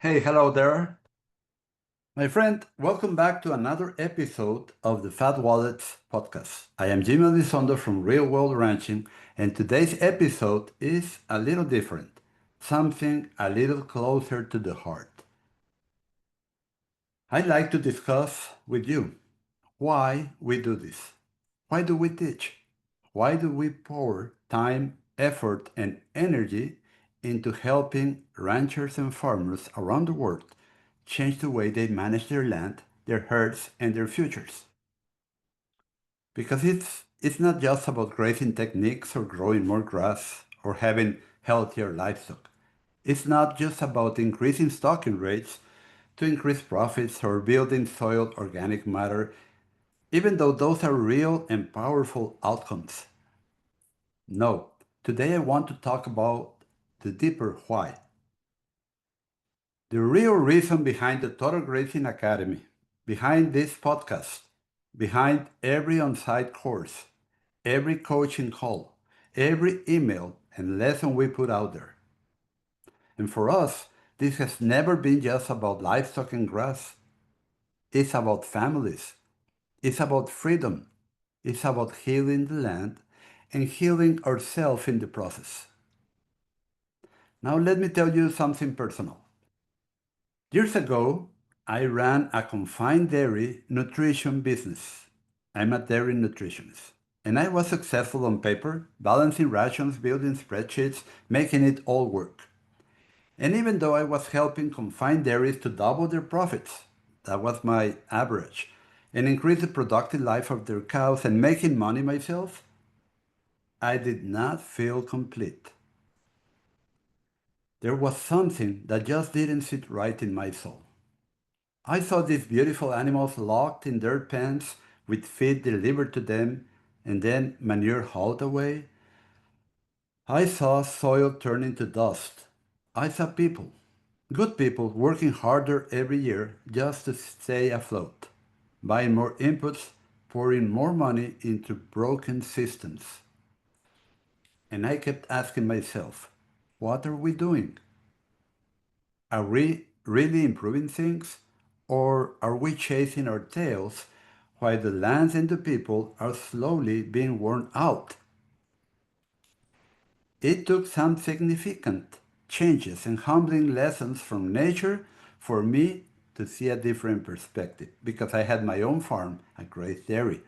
Hey, hello there. My friend, welcome back to another episode of the Fat Wallets podcast. I am Jaime Elizondo from Real World Ranching, and today's episode is a little different, something a little closer to the heart. I'd like to discuss with you why we do this. Why do we teach? Why do we pour time, effort, and energy into helping ranchers and farmers around the world change the way they manage their land, their herds, and their futures? Because it's not just about grazing techniques or growing more grass or having healthier livestock. It's not just about increasing stocking rates to increase profits or building soil organic matter, even though those are real and powerful outcomes. No, today I want to talk about the deeper why. The real reason behind the Total Grazing Academy, behind this podcast, behind every on site course, every coaching call, every email and lesson we put out there. And for us, this has never been just about livestock and grass. It's about families. It's about freedom. It's about healing the land and healing ourselves in the process. Now, let me tell you something personal. Years ago, I ran a confined dairy nutrition business. I'm a dairy nutritionist. And I was successful on paper, balancing rations, building spreadsheets, making it all work. And even though I was helping confined dairies to double their profits, that was my average, and increase the productive life of their cows and making money myself, I did not feel complete. There was something that just didn't sit right in my soul. I saw these beautiful animals locked in their pens with feed delivered to them and then manure hauled away. I saw soil turn into dust. I saw people, good people, working harder every year just to stay afloat, buying more inputs, pouring more money into broken systems. And I kept asking myself, what are we doing? Are we really improving things? Or are we chasing our tails while the lands and the people are slowly being worn out? It took some significant changes and humbling lessons from nature for me to see a different perspective because I had my own farm, a great dairy.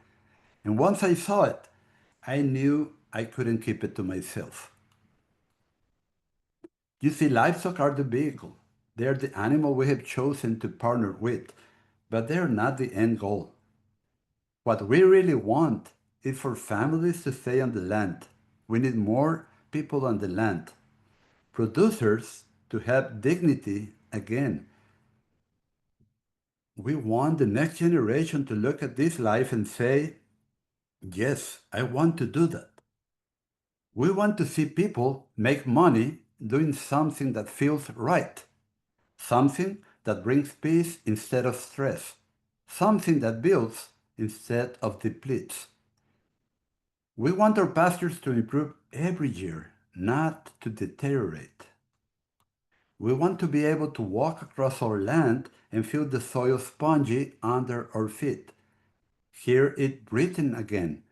And once I saw it, I knew I couldn't keep it to myself. You see, livestock are the vehicle. They're the animal we have chosen to partner with, but they're not the end goal. What we really want is for families to stay on the land. We need more people on the land. Producers to have dignity again. We want the next generation to look at this life and say, yes, I want to do that. We want to see people make money doing something that feels right, something that brings peace instead of stress, something that builds instead of depletes. We want our pastures to improve every year, not to deteriorate. We want to be able to walk across our land and feel the soil spongy under our feet, hear it breathing again,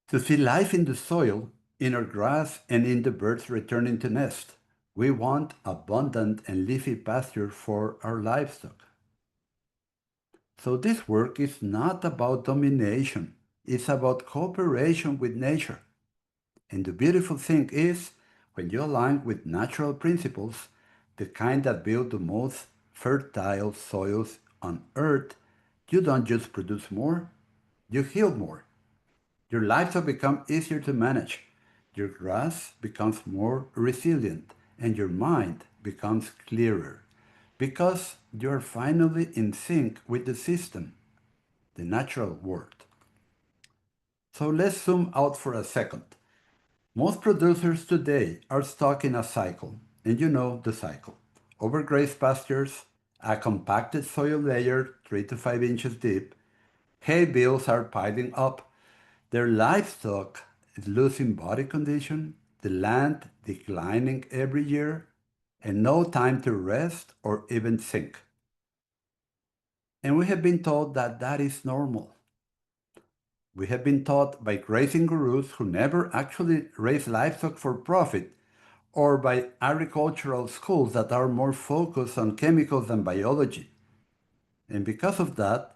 to see life in the soil, in our grass, and in the birds returning to nest. We want abundant and leafy pasture for our livestock. So this work is not about domination. It's about cooperation with nature. And the beautiful thing is, when you align with natural principles, the kind that build the most fertile soils on earth, you don't just produce more, you heal more. Your livestock become easier to manage. Your grass becomes more resilient and your mind becomes clearer because you're finally in sync with the system, the natural world. So let's zoom out for a second. Most producers today are stuck in a cycle, and you know the cycle. Overgrazed pastures, a compacted soil layer 3 to 5 inches deep, hay bales are piling up, their livestock is losing body condition, the land declining every year, and no time to rest or even think. And we have been told that that is normal. We have been taught by grazing gurus who never actually raise livestock for profit, or by agricultural schools that are more focused on chemicals than biology. And because of that,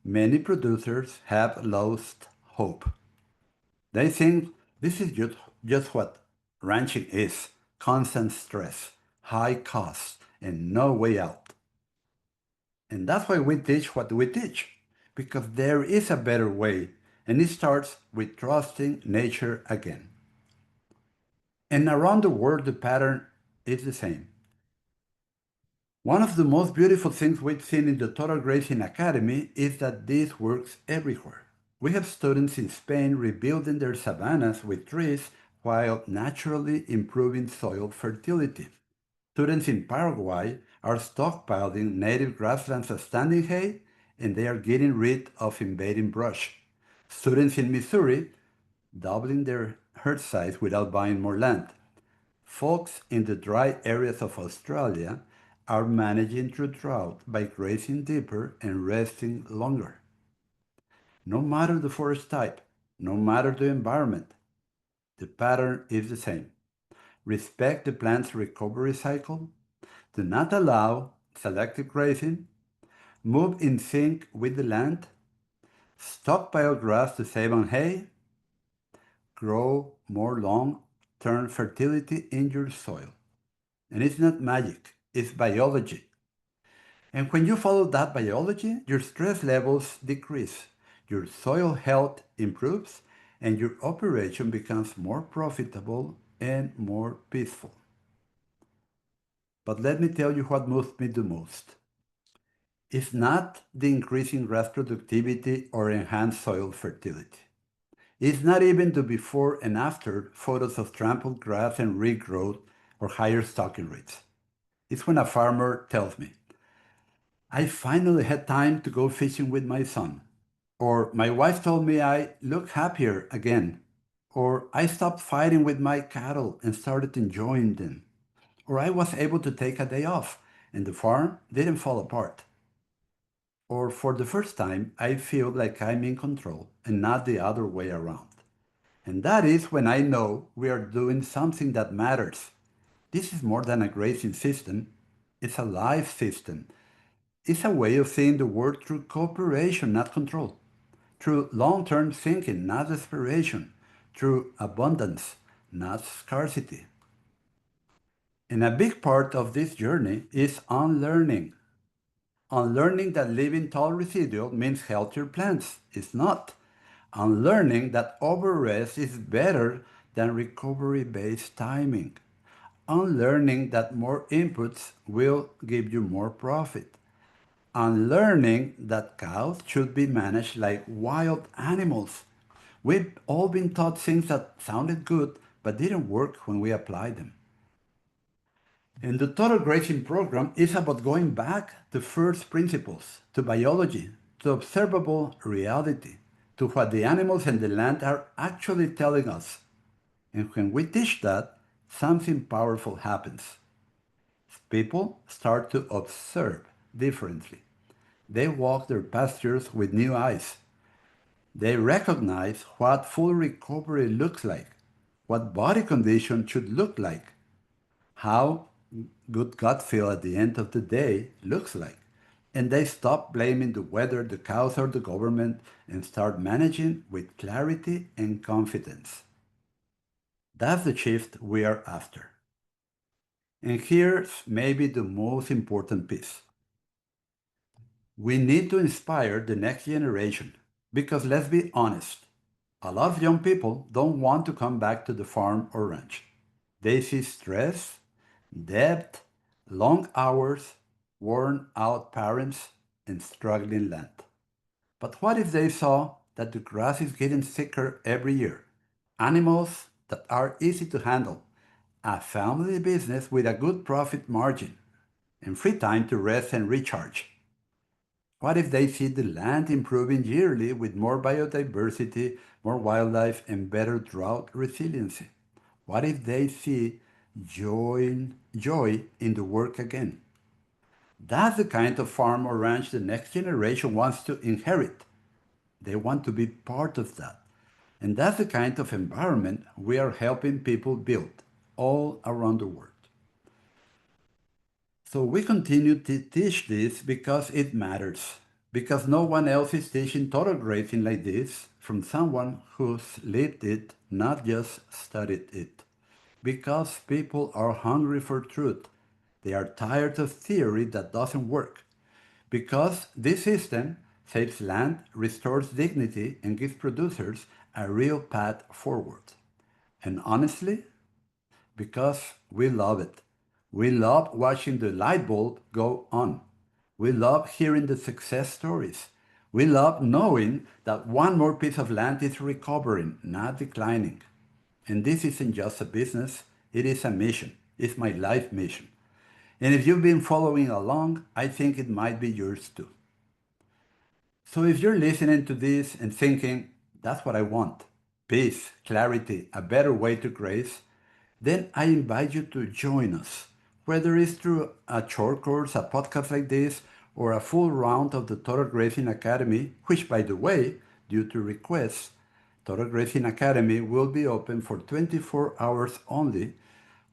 many producers have lost hope. They think this is just what ranching is: constant stress, high costs, and no way out. And that's why we teach what we teach, because there is a better way, and it starts with trusting nature again. And around the world, the pattern is the same. One of the most beautiful things we've seen in the Total Grazing Academy is that this works everywhere. We have students in Spain rebuilding their savannas with trees while naturally improving soil fertility. Students in Paraguay are stockpiling native grasslands as standing hay, and they are getting rid of invading brush. Students in Missouri doubling their herd size without buying more land. Folks in the dry areas of Australia are managing through drought by grazing deeper and resting longer. No matter the forest type, no matter the environment, the pattern is the same. Respect the plant's recovery cycle, do not allow selective grazing, move in sync with the land, stockpile grass to save on hay, grow more long-term fertility in your soil. And it's not magic, it's biology. And when you follow that biology, your stress levels decrease, your soil health improves, and your operation becomes more profitable and more peaceful. But let me tell you what moved me the most. It's not the increase in grass productivity or enhanced soil fertility. It's not even the before and after photos of trampled grass and regrowth or higher stocking rates. It's when a farmer tells me, I finally had time to go fishing with my son. Or my wife told me I look happier again. Or I stopped fighting with my cattle and started enjoying them. Or I was able to take a day off and the farm didn't fall apart. Or for the first time, I feel like I'm in control and not the other way around. And that is when I know we are doing something that matters. This is more than a grazing system, it's a life system. It's a way of seeing the world through cooperation, not control, through long term thinking, not desperation, through abundance, not scarcity. And a big part of this journey is unlearning. Unlearning that living tall residual means healthier plants. It's not. Unlearning that overrest is better than recovery based timing. Unlearning that more inputs will give you more profit. Unlearning that cows should be managed like wild animals. We've all been taught things that sounded good but didn't work when we applied them. And the total grazing program is about going back to first principles, to biology, to observable reality, to what the animals and the land are actually telling us. And when we teach that, something powerful happens. People start to observe differently. They walk their pastures with new eyes. They recognize what full recovery looks like, what body condition should look like, how good gut feel at the end of the day looks like. And they stop blaming the weather, the cows, or the government and start managing with clarity and confidence. That's the shift we are after. And here's maybe the most important piece. We need to inspire the next generation because let's be honest, a lot of young people don't want to come back to the farm or ranch. They see stress, debt, long hours, worn out parents, and struggling land. But what if they saw that the grass is getting thicker every year? Animals that are easy to handle, a family business with a good profit margin, and free time to rest and recharge. What if they see the land improving yearly with more biodiversity, more wildlife, and better drought resiliency? What if they see joy in the work again. That's the kind of farm or ranch the next generation wants to inherit. They want to be part of that. And that's the kind of environment we are helping people build all around the world. So we continue to teach this because it matters, because no one else is teaching total grazing like this from someone who's lived it, not just studied it. Because people are hungry for truth. They are tired of theory that doesn't work. Because this system saves land, restores dignity, and gives producers a real path forward. And honestly, because we love it. We love watching the light bulb go on. We love hearing the success stories. We love knowing that one more piece of land is recovering, not declining. And this isn't just a business, it is a mission. It's my life mission. And if you've been following along, I think it might be yours too. So if you're listening to this and thinking, that's what I want, peace, clarity, a better way to grace, then I invite you to join us, whether it's through a short course, a podcast like this, or a full round of the Total Grazing Academy, which, by the way, due to requests, Total Grazing Academy will be open for 24 hours only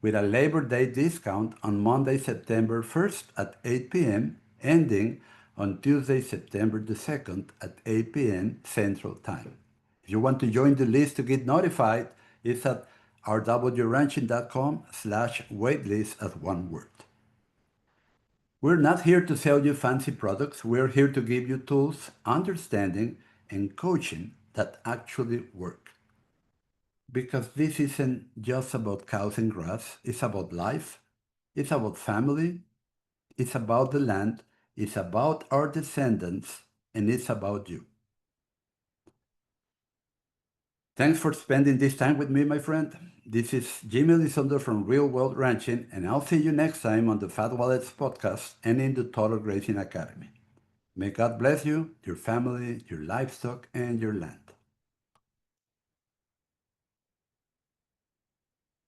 with a Labor Day discount on Monday, September 1st at 8 p.m., ending on Tuesday, September the 2nd at 8 p.m. Central Time. If you want to join the list to get notified, it's at rwranching.com/waitlist as one word. We're not here to sell you fancy products. We're here to give you tools, understanding, and coaching that actually work. Because this isn't just about cows and grass, it's about life, it's about family, it's about the land, it's about our descendants, and it's about you. Thanks for spending this time with me, my friend. This is Jaime Elizondo from Real World Ranching, and I'll see you next time on the Fat Wallets podcast and in the Total Grazing Academy. May God bless you, your family, your livestock, and your land.